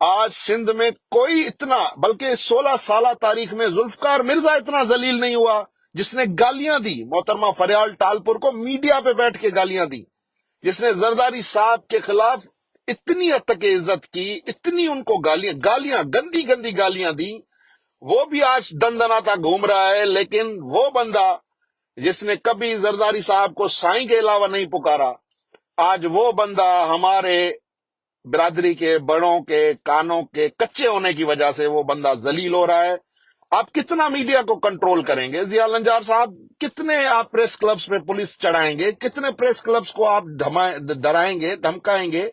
آج سندھ میں کوئی اتنا، بلکہ 16 سالہ تاریخ میں ذوالفقار مرزا اتنا ذلیل نہیں ہوا جس نے گالیاں دی محترمہ فریال ٹالپور کو، میڈیا پہ بیٹھ کے گالیاں دی، جس نے زرداری صاحب کے خلاف اتنی حد تک عزت کی، اتنی ان کو گالیاں گندی گندی گالیاں دی، وہ بھی آج دندناتا گھوم رہا ہے۔ لیکن وہ بندہ جس نے کبھی زرداری صاحب کو سائیں کے علاوہ نہیں پکارا، آج وہ بندہ ہمارے برادری کے بڑوں کے کانوں کے کچے ہونے کی وجہ سے وہ بندہ ذلیل ہو رہا ہے۔ آپ کتنا میڈیا کو کنٹرول کریں گے؟ ضیاء الانجار صاحب، کتنے آپ پریس کلبز پہ پولیس چڑھائیں گے؟ کتنے پریس کلبز کو آپ ڈرائیں گے، دھمکائیں گے؟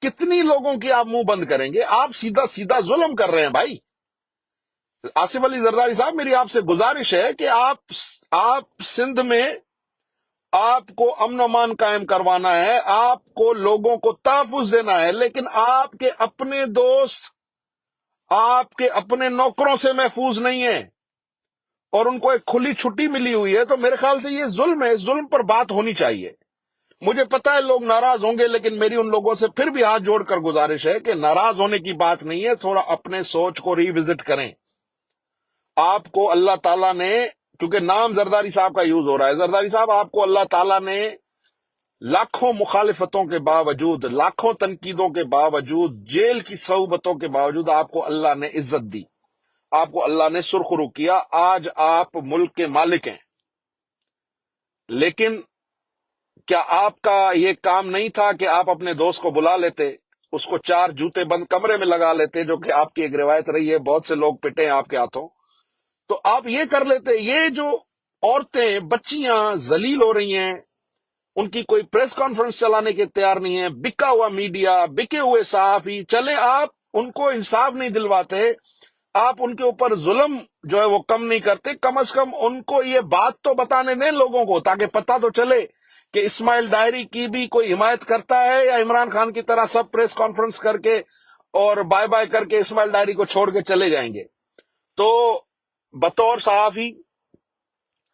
کتنی لوگوں کی آپ منہ بند کریں گے؟ آپ سیدھا سیدھا ظلم کر رہے ہیں بھائی۔ آصف علی زرداری صاحب، میری آپ سے گزارش ہے کہ آپ سندھ میں آپ کو امن و امان قائم کروانا ہے، آپ کو لوگوں کو تحفظ دینا ہے، لیکن آپ کے اپنے دوست آپ کے اپنے نوکروں سے محفوظ نہیں ہیں اور ان کو ایک کھلی چھٹی ملی ہوئی ہے، تو میرے خیال سے یہ ظلم ہے۔ ظلم پر بات ہونی چاہیے۔ مجھے پتا ہے لوگ ناراض ہوں گے، لیکن میری ان لوگوں سے پھر بھی ہاتھ جوڑ کر گزارش ہے کہ ناراض ہونے کی بات نہیں ہے، تھوڑا اپنے سوچ کو ری وزٹ کریں۔ آپ کو اللہ تعالیٰ نے، کیونکہ نام زرداری صاحب کا یوز ہو رہا ہے، زرداری صاحب آپ کو اللہ تعالیٰ نے لاکھوں مخالفتوں کے باوجود، لاکھوں تنقیدوں کے باوجود، جیل کی صعوبتوں کے باوجود آپ کو اللہ نے عزت دی، آپ کو اللہ نے سرخرو کیا۔ آج آپ ملک کے مالک ہیں، لیکن کیا آپ کا یہ کام نہیں تھا کہ آپ اپنے دوست کو بلا لیتے، اس کو 4 جوتے بند کمرے میں لگا لیتے، جو کہ آپ کی ایک روایت رہی ہے، بہت سے لوگ پٹے ہیں آپ کے ہاتھوں، تو آپ یہ کر لیتے۔ یہ جو عورتیں، بچیاں ذلیل ہو رہی ہیں، ان کی کوئی پریس کانفرنس چلانے کے تیار نہیں ہے، بکا ہوا میڈیا، بکے ہوئے صحافی، چلے آپ ان کو انصاف نہیں دلواتے، آپ ان کے اوپر ظلم جو ہے وہ کم نہیں کرتے، کم از کم ان کو یہ بات تو بتانے دیں لوگوں کو، تاکہ پتہ تو چلے کہ اسماعیل ڈائری کی بھی کوئی حمایت کرتا ہے، یا عمران خان کی طرح سب پریس کانفرنس کر کے اور بائے بائے کر کے اسماعیل ڈائری کو چھوڑ کے چلے جائیں گے۔ تو بطور صحافی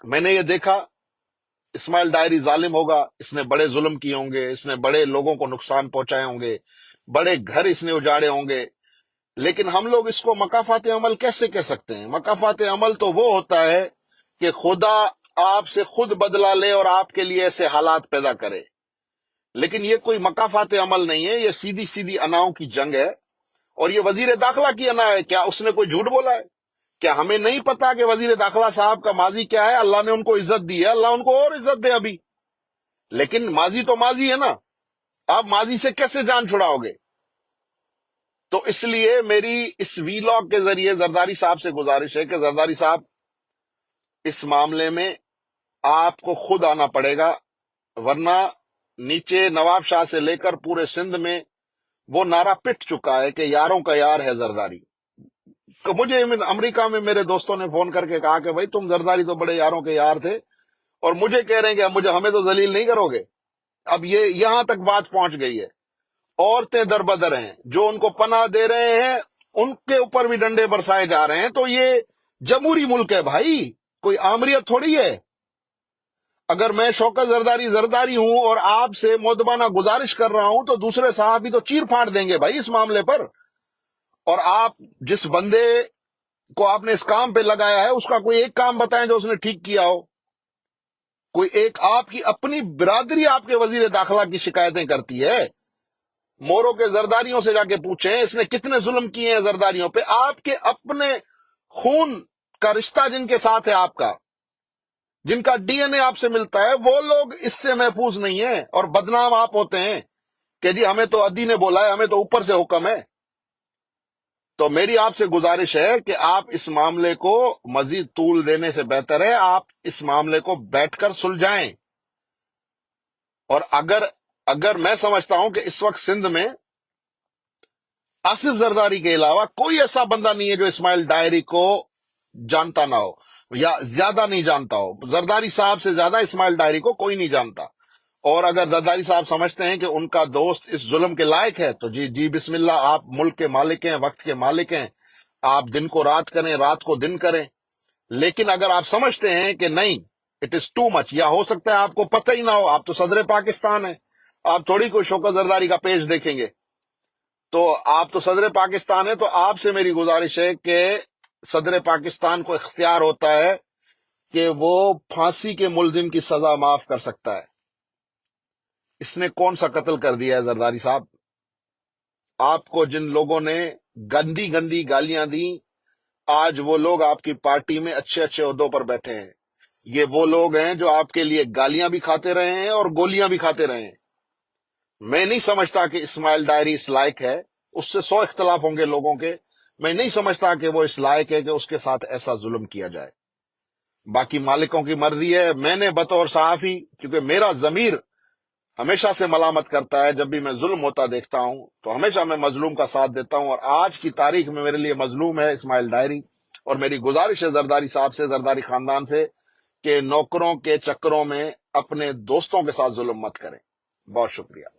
میں نے یہ دیکھا، اسماعیل ڈائری ظالم ہوگا، اس نے بڑے ظلم کیے ہوں گے، اس نے بڑے لوگوں کو نقصان پہنچائے ہوں گے، بڑے گھر اس نے اجاڑے ہوں گے، لیکن ہم لوگ اس کو مکافات عمل کیسے کہہ سکتے ہیں؟ مکافات عمل تو وہ ہوتا ہے کہ خدا آپ سے خود بدلہ لے اور آپ کے لیے ایسے حالات پیدا کرے، لیکن یہ کوئی مکافات عمل نہیں ہے، یہ سیدھی سیدھی اناؤں کی جنگ ہے۔ اور یہ وزیر داخلہ کی انا ہے، کیا اس نے کوئی جھوٹ بولا ہے؟ کیا ہمیں نہیں پتا کہ وزیر داخلہ صاحب کا ماضی کیا ہے؟ اللہ نے ان کو عزت دی ہے، اللہ ان کو اور عزت دے ابھی، لیکن ماضی تو ماضی ہے نا، آپ ماضی سے کیسے جان چھڑاؤ گے؟ تو اس لیے میری اس ویلاگ کے ذریعے زرداری صاحب سے گزارش ہے کہ زرداری صاحب، اس معاملے میں آپ کو خود آنا پڑے گا، ورنہ نیچے نواب شاہ سے لے کر پورے سندھ میں وہ نعرہ پٹ چکا ہے کہ یاروں کا یار ہے زرداری۔ مجھے امریکہ میں میرے دوستوں نے فون کر کے کہا کہ بھائی تم زرداری تو بڑے یاروں کے یار تھے، اور مجھے کہہ رہے ہیں کہ ہمیں تو ذلیل نہیں کرو گے۔ اب یہ یہاں تک بات پہنچ گئی ہے، عورتیں در بدر ہیں، جو ان کو پناہ دے رہے ہیں ان کے اوپر بھی ڈنڈے برسائے جا رہے ہیں۔ تو یہ جمہوری ملک ہے بھائی، کوئی آمریت تھوڑی ہے۔ اگر میں شوکت زرداری ہوں اور آپ سے مؤدبانہ گزارش کر رہا ہوں، تو دوسرے صحافی تو چیر پھاڑ دیں گے بھائی اس معاملے پر، اور آپ جس بندے کو آپ نے اس کام پہ لگایا ہے اس کا کوئی ایک کام بتائیں جو اس نے ٹھیک کیا ہو۔ کوئی ایک، آپ کی اپنی برادری آپ کے وزیر داخلہ کی شکایتیں کرتی ہے، موروں کے زرداریوں سے جا کے پوچھیں اس نے کتنے ظلم کیے ہیں زرداریوں پہ۔ آپ کے اپنے خون کا رشتہ جن کے ساتھ ہے آپ کا، جن کا ڈی این اے آپ سے ملتا ہے، وہ لوگ اس سے محفوظ نہیں ہیں، اور بدنام آپ ہوتے ہیں کہ جی ہمیں تو عدی نے بولا ہے، ہمیں تو اوپر سے حکم ہے۔ تو میری آپ سے گزارش ہے کہ آپ اس معاملے کو مزید طول دینے سے بہتر ہے آپ اس معاملے کو بیٹھ کر سلجھائیں۔ اور اگر میں سمجھتا ہوں کہ اس وقت سندھ میں آصف زرداری کے علاوہ کوئی ایسا بندہ نہیں ہے جو اسماعیل ڈائری کو جانتا نہ ہو یا زیادہ نہیں جانتا ہو۔ زرداری صاحب سے زیادہ اسماعیل ڈائری کو کوئی نہیں جانتا، اور اگر زرداری صاحب سمجھتے ہیں کہ ان کا دوست اس ظلم کے لائق ہے تو جی بسم اللہ، آپ ملک کے مالک ہیں، وقت کے مالک ہیں، آپ دن کو رات کریں، رات کو دن کریں۔ لیکن اگر آپ سمجھتے ہیں کہ نہیں، اٹ از ٹو مچ، یا ہو سکتا ہے آپ کو پتہ ہی نہ ہو، آپ تو صدر پاکستان ہیں، آپ تھوڑی کوئی شوکت زرداری کا پیج دیکھیں گے، تو آپ تو صدر پاکستان ہیں، تو آپ سے میری گزارش ہے کہ صدر پاکستان کو اختیار ہوتا ہے کہ وہ پھانسی کے ملزم کی سزا معاف کر سکتا ہے۔ اس نے کون سا قتل کر دیا ہے زرداری صاحب؟ آپ کو جن لوگوں نے گندی گندی گالیاں دی، آج وہ لوگ آپ کی پارٹی میں اچھے اچھے عہدوں پر بیٹھے ہیں۔ یہ وہ لوگ ہیں جو آپ کے لیے گالیاں بھی کھاتے رہے ہیں اور گولیاں بھی کھاتے رہے ہیں۔ میں نہیں سمجھتا کہ اسماعیل ڈائری اس لائق ہے، اس سے 100 اختلاف ہوں گے لوگوں کے، میں نہیں سمجھتا کہ وہ اس لائق ہے کہ اس کے ساتھ ایسا ظلم کیا جائے۔ باقی مالکوں کی مرضی ہے۔ میں نے بطور صحافی، کیونکہ میرا ضمیر ہمیشہ سے ملامت کرتا ہے، جب بھی میں ظلم ہوتا دیکھتا ہوں تو ہمیشہ میں مظلوم کا ساتھ دیتا ہوں، اور آج کی تاریخ میں میرے لیے مظلوم ہے اسماعیل ڈائری۔ اور میری گزارش ہے زرداری صاحب سے، زرداری خاندان سے، کہ نوکروں کے چکروں میں اپنے دوستوں کے ساتھ ظلم مت کریں۔ بہت شکریہ۔